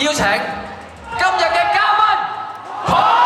邀請今日嘅嘉賓Paula。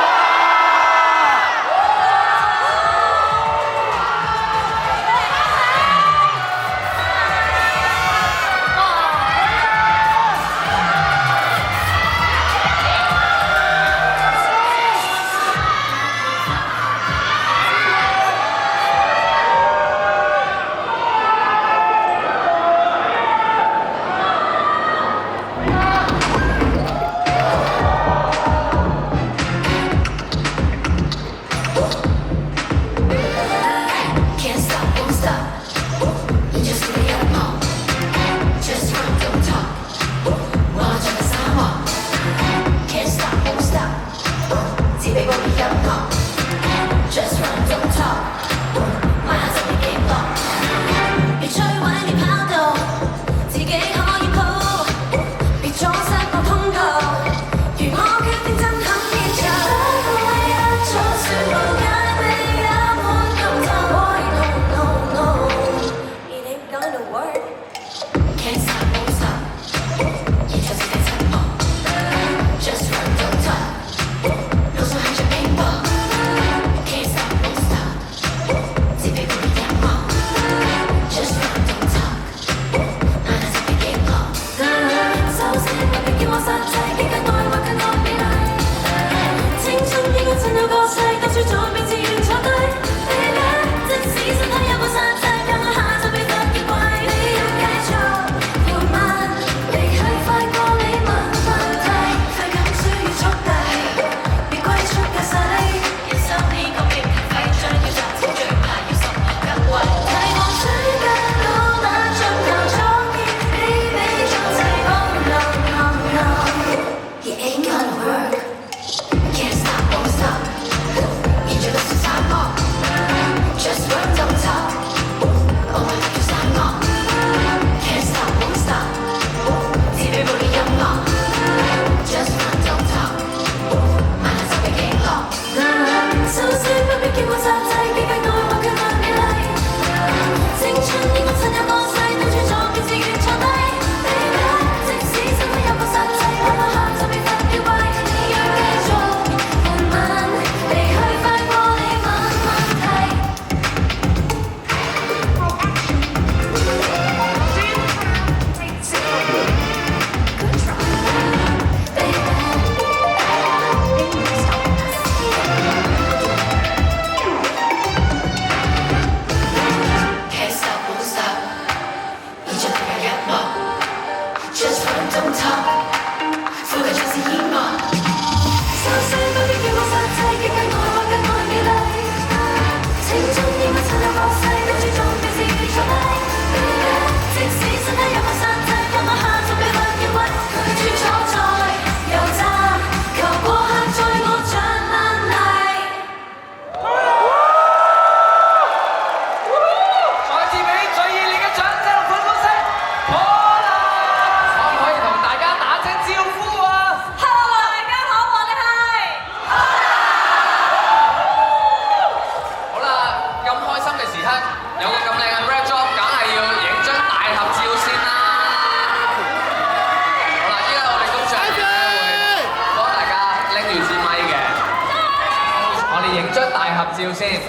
照先，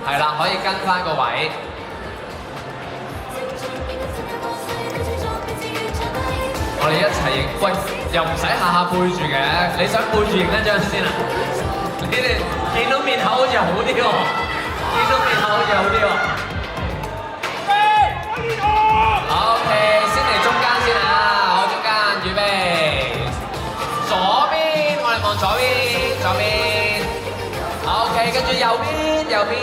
係啦，可以跟翻個位。我哋一齊影，喂，又唔使下下背住嘅，你想背住影一張先啊？你哋見到面口好似好啲喎，見到面口好似好啲喎。OK， 先嚟中間先啊，我中間預備，左邊，我哋望左邊，左邊。OK， 跟住右邊，右邊。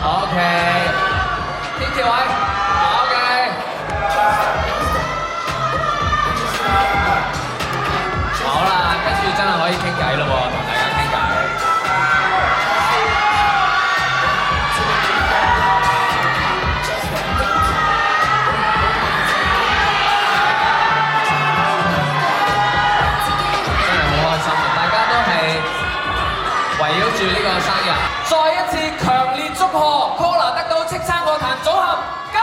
OK， 天橋位。OK。好啦，跟住真係可以傾偈咯喎，同大家傾偈。圍繞住呢個生日，再一次強烈祝賀 Paula 得到叱咤樂壇組合金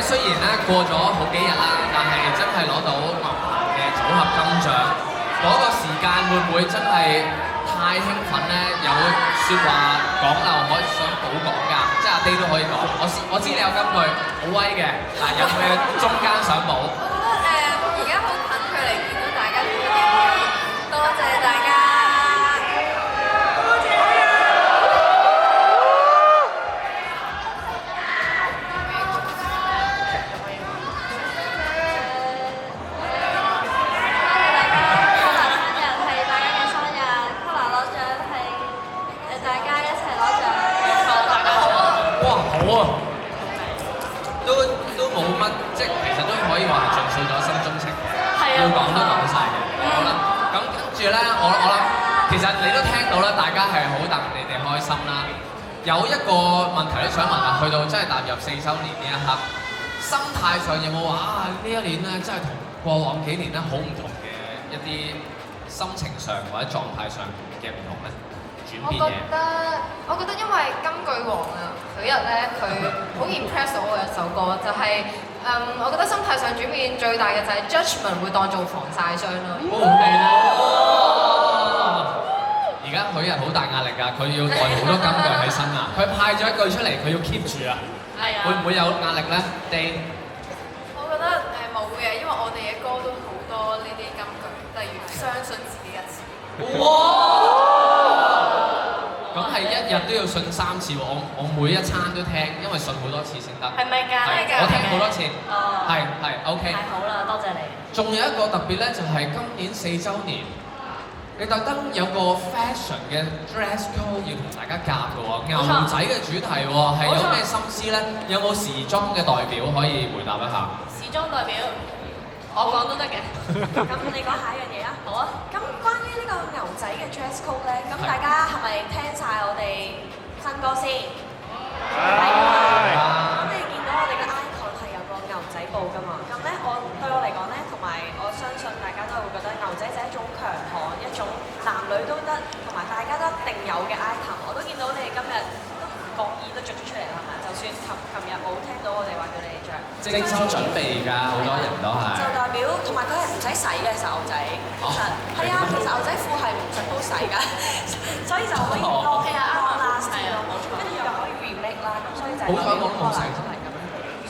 雖然咧過咗好幾日啦，但係真係攞到樂壇嘅組合金獎，嗰個時間會唔會真係太興奮咧？有説話講漏可以想補講㗎，即係阿 Day 都可以講。我知你有金句好威嘅，嗱有冇中間想補？我覺得而家好近距離見到大家做嘅嘢，多謝大家。都冇乜，即係其實都可以話係盡訴咗心中情，要講都講晒嘅。好啦，咁跟住咧，我諗其實你都聽到啦，大家係好戥你哋開心啦。有一個問題都想問下，去到真係踏入4週年呢一刻，心態上有冇話呢一年咧真係同過往幾年咧好唔同嘅一啲心情上或者狀態上嘅唔同咧？我覺得因為金句王啊，佢咧佢好 impress 到我嘅一首歌，就係、我覺得心態上轉變最大嘅就係 judgment 會當做防曬霜咯。而家許人好大壓力㗎，佢要袋好多金句喺身啊！佢派咗一句出嚟，佢要 keep 住啊！係啊。會唔會有壓力咧 ？Day？我覺得冇嘅，因為我哋嘅歌都好多呢啲金句，例如相信自己一次。哇！咁係一日都要信3次喎，我每一餐都聽，因為信好多次先得。係咪㗎？我聽好多次。哦。係 OK。太好啦，多謝你。仲有一個特別咧，就係今年4週年，你特登有個 fashion 嘅 dress code 要同大家夾嘅喎，牛仔嘅主題喎，係有咩心思咧？有冇時裝嘅代表可以回答一下？時裝代表，我講都得嘅。咁你講下一樣嘢啊？好啊。咁關於呢個牛仔嘅 dress code 咧，咁大家係咪聽晒我哋新歌先？係啊。咁你見到我哋嘅 icon 係有個牛仔布㗎嘛？咁咧，對我嚟講咧，同埋我相信大家都係會覺得牛仔就係一種強悍，一種男女都得，同埋大家都一定有嘅 item。我都見到你哋今日都唔覺意都着咗出嚟啦，係咪？就算琴日冇聽到我哋話叫你哋着，精心準備㗎，好多人都係。就代表同埋佢係唔使洗嘅，其實牛仔。其實係啊，其實牛仔褲係唔使都洗㗎，所以就可以多啱啦，係啊，冇錯。跟住又可以 remake 啦，咁所以就係。好彩我都冇洗。係咁樣，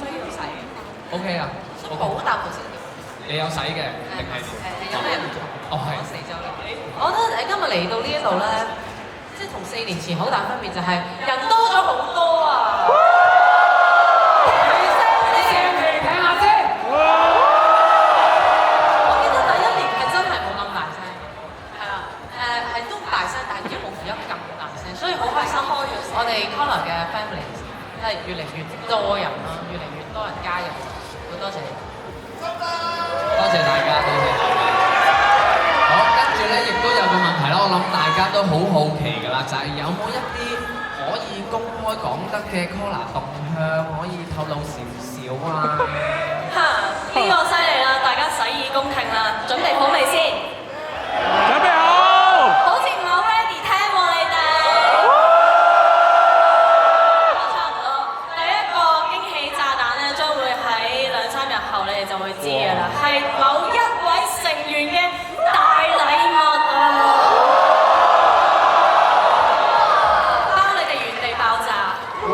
需要洗。OK 啊。保答頭先。你有洗嘅定係？有咩唔同？哦係。4週年。我覺得今日嚟到呢一度咧，即係同4年前好大分別就係人多咗好多啊！我記得第1年係真係冇咁大聲，係啊，係都大聲，但係已經冇而家咁大聲，所以好開心。我哋 Collar 嘅 family 真係越嚟越多人啦，越嚟越多人加入，好多謝你。多謝大家，多謝大家。好，跟住咧亦都有個問題啦，我諗大家都好好奇㗎啦，就係有冇一啲可以公開講得嘅 Collar 動向可以透露少少啊？嚇！呢個犀利啦，大家洗耳恭聽啦，準備好未先？準備好。好似唔係好 ready 聽喎你哋。差唔多。第一個驚喜炸彈咧，將會喺2-3日後，你哋就會知㗎啦，係某一位成員嘅大禮物啊！包你哋原地爆炸。你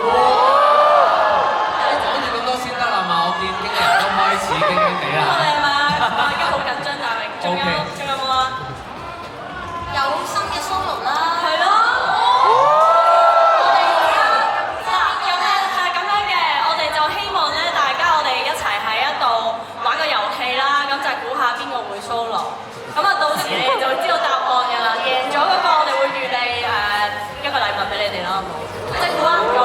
講住咁多先得啦嘛，我見經理人都開始驚驚地啦。係嘛？我而家好緊張，大明。仲有冇啊？有新嘅 solo 啦。係咯。我哋而家係咁樣嘅，我哋就希望咧，大家我哋一齊喺一度玩個遊戲啦，咁就係估下邊個會 solo。咁啊，到時你哋就會知道答案㗎啦。贏咗嗰個，我哋會預備一個禮物俾你哋啦，好冇？即係估啱咗。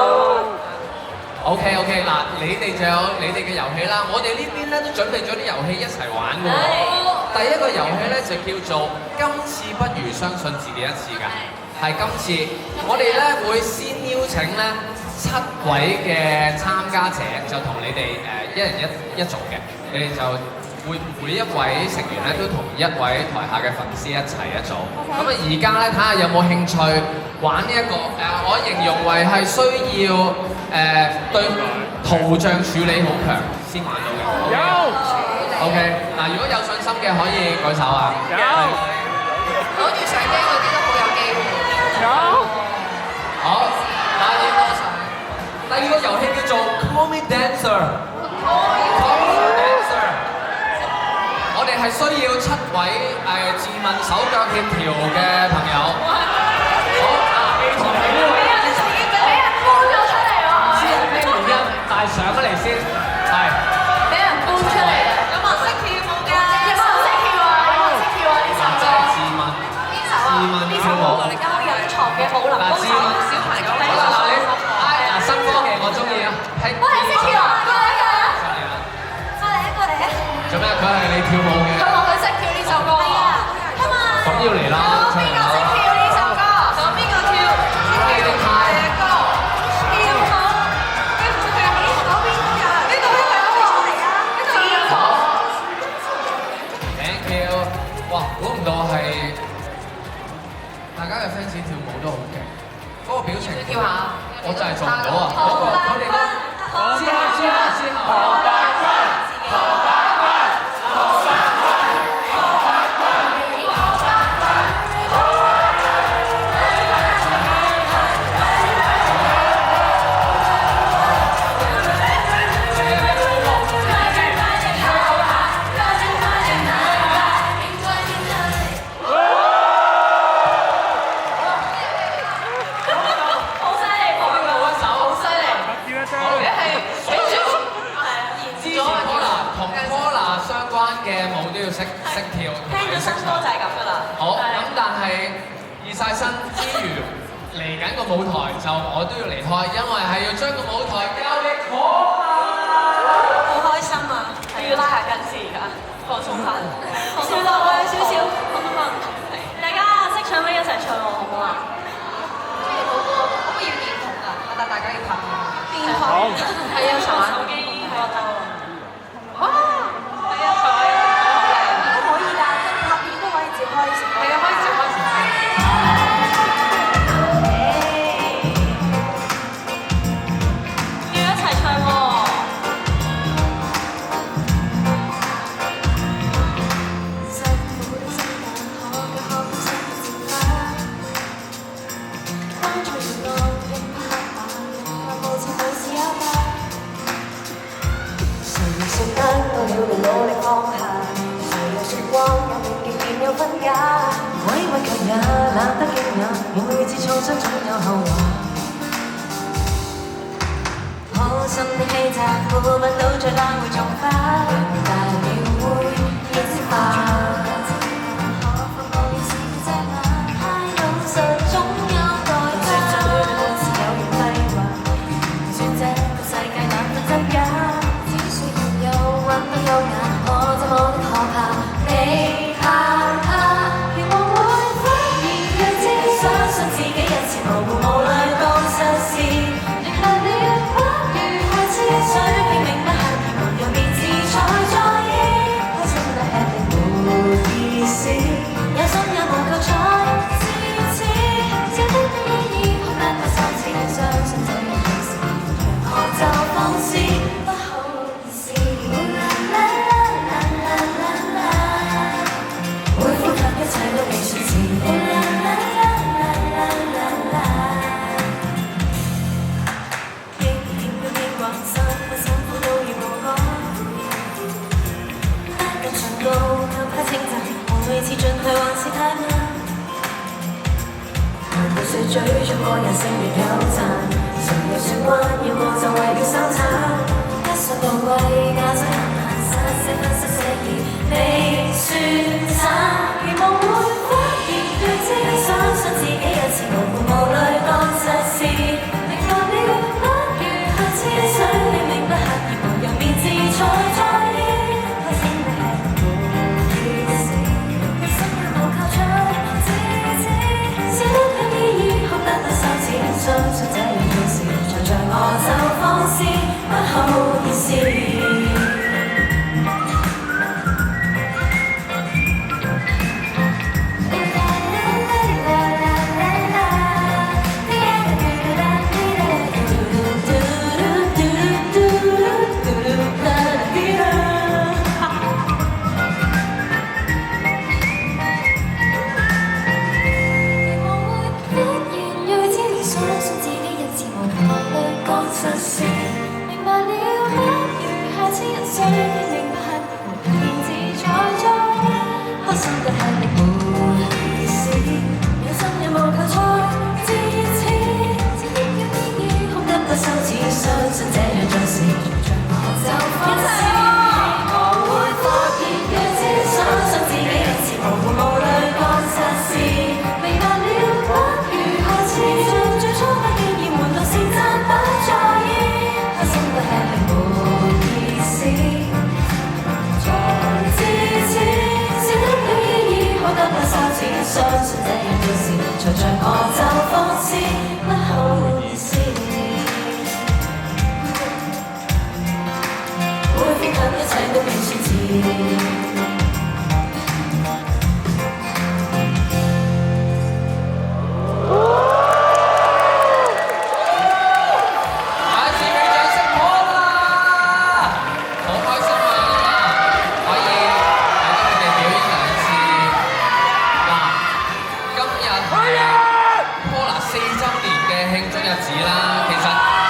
OK，嗱，你哋就有你哋嘅遊戲啦，我哋呢邊咧都準備咗啲遊戲一齊玩㗎喎。第一個遊戲咧就叫做今次不如相信自己一次㗎，係今次我哋咧會先邀請咧7位嘅參加者，就同你哋一人一組嘅，你哋就會每一位成員咧都同一位台下嘅粉絲一齊一組。咁啊而家咧睇下有冇興趣玩呢一個我形容為係需要對圖像處理好強先玩到嘅。有。OK， 嗱，如果有信心嘅可以舉手啊。有。攞住相機嗰啲都好有機會。有。好，第二個遊戲叫做 Call Me Dancer。Call Me Dancer。我哋係需要7位自問手腳協調嘅朋友。好，A 同 B 呢位。俾人搬咗出嚟喎。知係咩原因？但係上咗嚟先，係。俾人搬出嚟啊！有冇人識跳舞㗎？有冇人識跳啊？有冇人識跳啊？呢首真係自問。邊首啊？呢首舞我哋交隱藏嘅武林高手小朋友。好啦，嗱你新科技我中意啊。我哋識跳啊！過嚟啊！上嚟啦。過嚟啊！過嚟啊！做咩？佢係你跳舞嘅。佢話佢識跳呢首歌啊！咁要嚟啦！邊個識跳呢首歌？仲有邊個跳？跳嘅歌。跳好。呢個係嗰邊㗎。呢度都係我嚟啊！呢度要講。Thank you。哇，估唔到係大家嘅 fans 跳舞都好勁，嗰個表情。跳下。我就係做唔到啊！嗰個佢哋之後。識跳，聽咗新歌就係咁㗎啦。好，咁但係熱晒身之餘，嚟緊個舞台就我都要離開，因為係要將個舞台交俾我啊！好開心啊！要拉下筋先而家，放鬆翻，笑落啊少少，放鬆翻。大家識唱咩一齊唱喎，好唔好啊？可唔可以要電筒啊？我帶大家要拍電筒。係啊，手機喺我度。哇！係啊，彩。可以㗎，拍片都可以照開食。係啊，可以照開食。要一齊唱喎。努力放下，誰又說光有命極便有分假？委屈卻也懶得驚訝，每次創傷總有後話。可心的欺詐，顧不到再浪會種花，大了會演化。太老實總有代價，是有緣計劃，說這個世界難分真假。都優雅，我怎麼的可怕？你怕怕，期望會忽然對焦，相信自己一次模糊無慮當實事，力大了不如下次水平明不刻意，無人便自在在意，開心得吃力無意思，有心也無求才自知，這的意義可得不收錢，相信這樣的事，讓我就放肆。每次進退還是太慢，難道說追逐個人性亦有賺？誰又說彎要我就為了生產？一想到貴價值限實寫分析寫意未算慘，期望會忽然對焦，相信自己一次無負無慮當實事，力大了不如下次水平明不刻意，無人便自在在意，開心的吃無意思。相信這樣做事，隨着我就放肆。似人水的命不幸，無人自在中，開心得吃力無意思，有心有無求才至此，只因有意義，哭得不羞恥，相信這樣做事，像我就放肆。我會發現若只相信自己嘅自無慮幹實事，明白了不如下次，像最初不經驗門路是真不在意，開心不吃力無意思，才至此，笑得有意義，哭得不羞恥，相信這樣做事，才像我就放肆，不好意思。會分享一切都變宣詞。下一次俾掌聲好啦！好開心啊，可以睇到你哋表演2次。嗱，今日係 Polar 4週年嘅慶祝日子啦，其實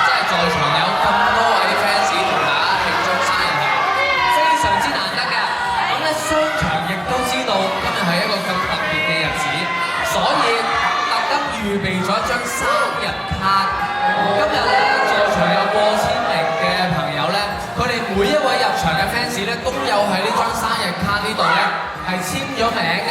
真係在場有咁多位 fans 同大家慶祝生日係非常之難得㗎。咁咧商場亦都知道今日係一個咁特別嘅日子，所以特登預備咗一張生日卡。今日咧在場有過千名嘅朋友咧，佢哋每一位入場嘅 fans 咧都有喺呢張生日卡呢度咧係簽咗名㗎。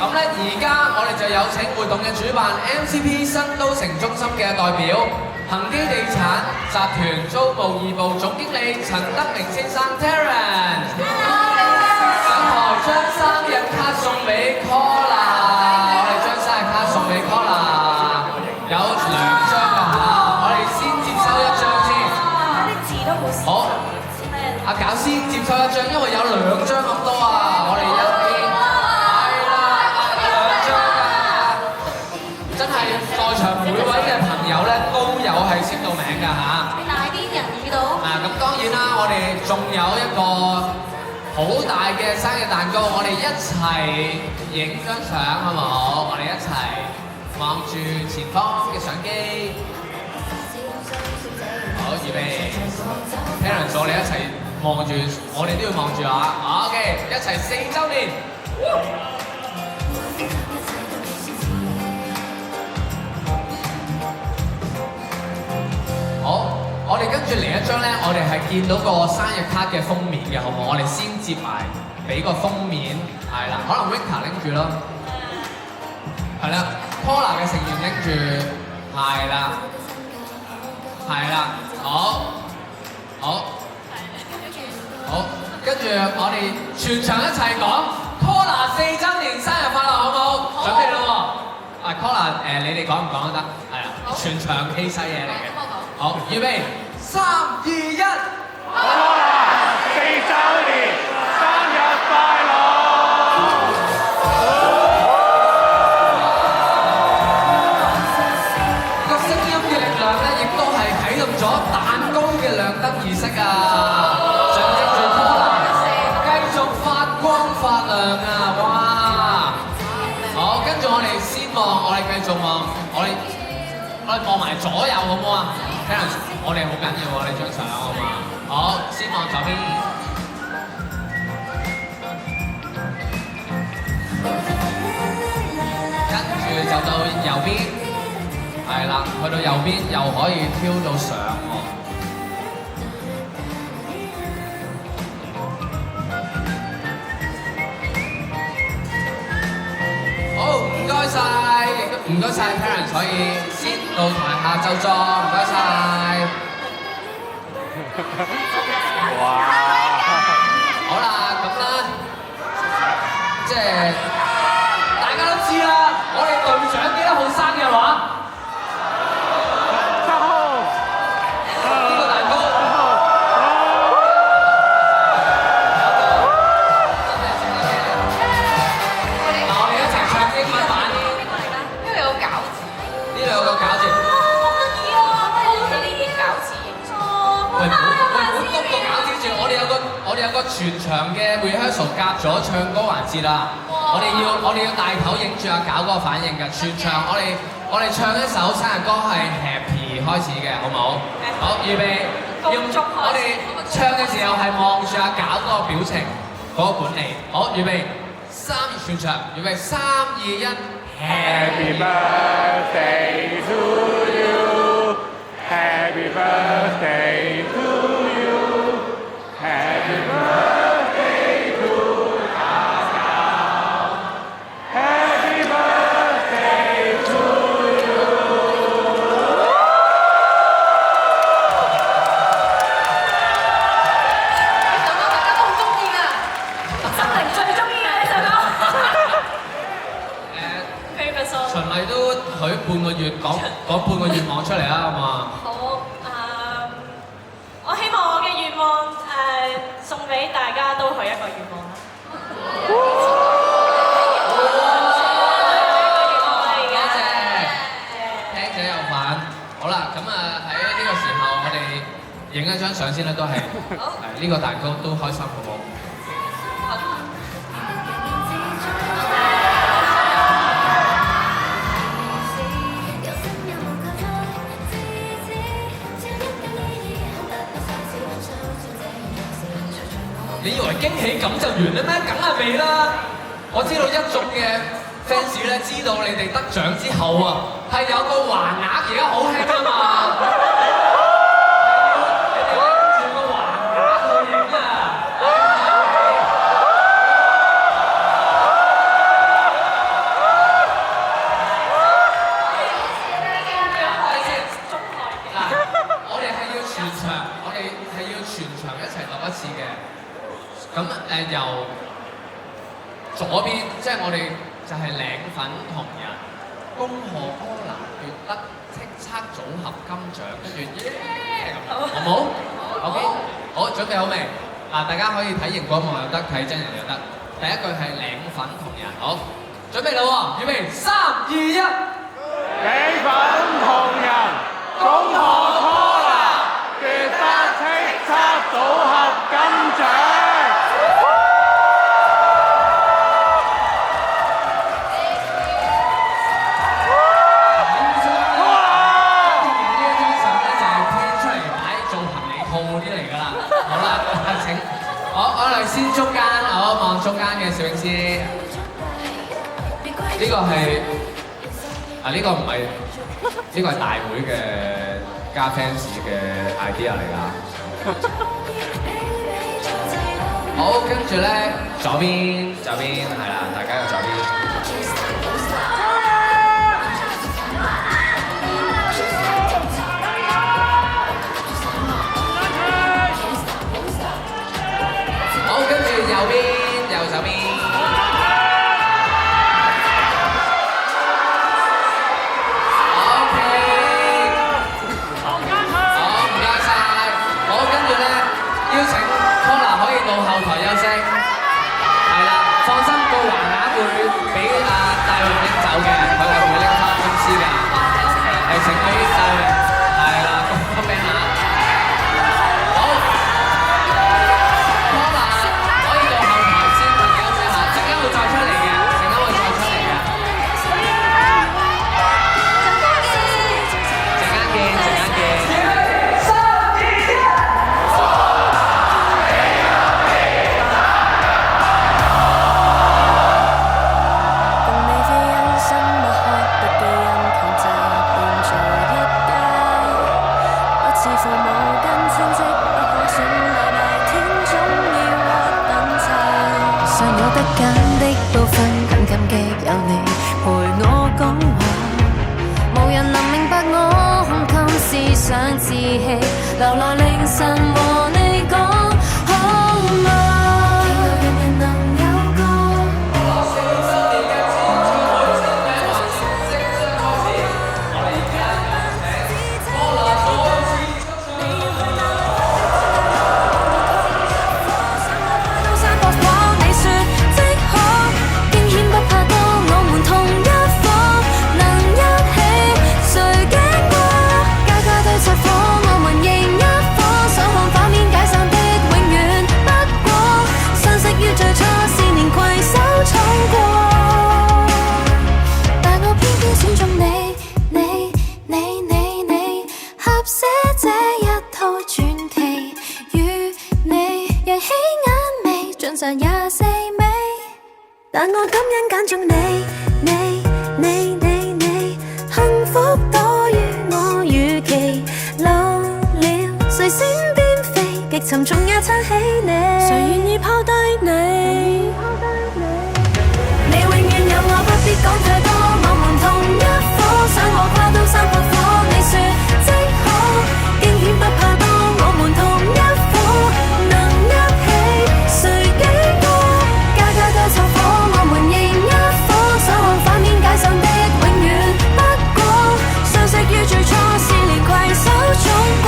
咁咧，而家我哋就有請活動嘅主辦 MCP 新都城中心嘅代表，恒基地產集團租務2部總經理陳德明先生 Terence， 上台將生日卡送俾 Cola， 我哋將生日卡送俾 Cola， 有2張㗎嚇，我哋先接收1張先。啲字都好少。好，阿搞先接收1張，因為有2張咁多啊，我哋一邊。真係在場每位嘅朋友咧都有係簽到名㗎嚇。大啲人耳到。咁當然啦，我哋仲有一個好大嘅生日蛋糕，我哋一齊影張相好冇？我哋一齊望住前方嘅相機。好，預備。Terence， 我哋一齊望住，我哋都要望住啊。OK， 一齊4週年。好，我哋跟住嚟一張咧，我哋係見到個生日卡嘅封面嘅，好唔好？我哋先接埋，俾個封面，係啦，可能 Winter 拎住咯，係啦 ，Polar 嘅成員拎住，係啦，係啦，好，跟住我哋全場一齊講 Polar 4週年生日快樂，好唔好？準備咯喎，Polar 你哋講唔講都得，係啦，全場氣勢嘢嚟嘅。好，預備，3、2、1， Polar 4週年生日快樂！個聲音嘅力量咧，亦都係啟動咗蛋糕嘅亮燈儀式啊！象徵住 Polar 繼續發光發亮啊！哇！好，跟住我哋先望，我哋繼續望，我哋望埋左右好唔好啊？我哋好緊要喎呢張相好嘛？好，先望左邊，跟住就到右邊，係啦，去到右邊又可以飄到上喎。好，唔該晒，亦都唔該晒 Terence， 可以先到台下就裝，唔該晒。哇！好啦，咁啦，即係大家都知啦，我哋隊長幾多號生日話？呢個蛋糕。嗱，我哋一齊唱英文版。因為有餃子。呢兩個餃子。喂，唔好篤個餃子住，我哋有個全場嘅 rehearsal 夾咗唱歌環節啦。我哋要大頭影住阿搞嗰個反應㗎。全場我哋唱一首生日歌係 Happy 開始嘅，好唔好？好，預備，3、我哋唱嘅時候係望住阿搞嗰個表情，嗰個管理。好，預備3全場，預備3、2、1。Happy birthday to you. Happy birthday to you. Happy birthday to Pascal. Happy birthday to you. 呢首歌大家都好中意㗎，心靈最中意嘅呢首歌。循例都許半個月講半個願望出嚟啦，好嘛？好，我希望我嘅願望送俾大家都許一個願望啦。聽者有份。好啦，咁喺呢個時候，我哋影一張相先啦，都係呢個蛋糕都開心，好唔好？你以為驚喜咁就完啦咩？梗係未啦！我知道一眾嘅 fans 咧，知道你哋得獎之後啊，係有個橫額而家好興啊嘛！你哋拎住個橫額去影啊！嗱，我哋係要全場，我哋係要全場一齊讀一次嘅。咁由左邊，即係我哋就係領粉同人，恭賀柯南奪得叱咤組合金獎，跟住耶咁，好唔好 ？OK， 好，準備好未？嗱，大家可以睇熒光幕又得，睇真人又得。第一句係領粉同人，好，準備啦喎，預備3、2、1。領粉同人，恭賀柯南奪得叱咤組合金獎。我哋先中間，我望中間嘅攝影師。呢個係呢個唔係，呢個係大會嘅加 fans 嘅 idea 嚟㗎。好，跟住咧左邊係啦，大家嘅左邊。好，跟住右手邊。OK。好，唔該晒。好，跟住咧邀請柯南可以到後台休息。係啦，放心，個橫額會俾大陸拎走嘅，佢係會拎翻公司㗎。係請俾大陸。係啦，個名額。再出嚟嘅，陣間會再出嚟嘅。陣間見。3、2、1。共你非因生不可不記因強疾並在一家，不似父母跟親戚不可選禮拜天總要獲等差，尚有得揀的部分，很感激有你陪我講話，無人能明白我胸襟思想志氣，留來凌晨和你講好嗎？人人能有個。我們仍一顆，想看畫面。傳奇，與你一起眼眉，盡上24尾。但我感恩揀中你，幸福多於我預期。老了，誰先變肥？極沉重也撐起你，誰願意拋低你？你永遠有我，不必講太多。我們同一夥，想我跨到山撲火，你說即可，驚險不怕多。我們同一夥，能一起，誰經過？家家都湊火，我們仍一夥，守望反面解散的永遠不過，相識於最初，是連攜手衝過，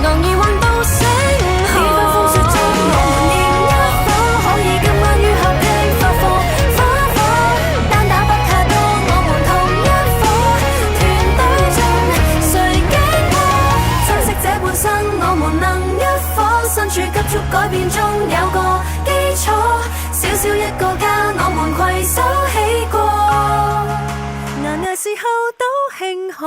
昂然橫渡星河。呢番風雪中，我們仍一夥，可以今晚於合拼發火花火，單打不太多，我們同一夥，團隊中誰經過？珍惜這半生，我們能一夥，身處急速改變中有個基礎，小小一個家，我們攜手起過，難捱時候都慶賀。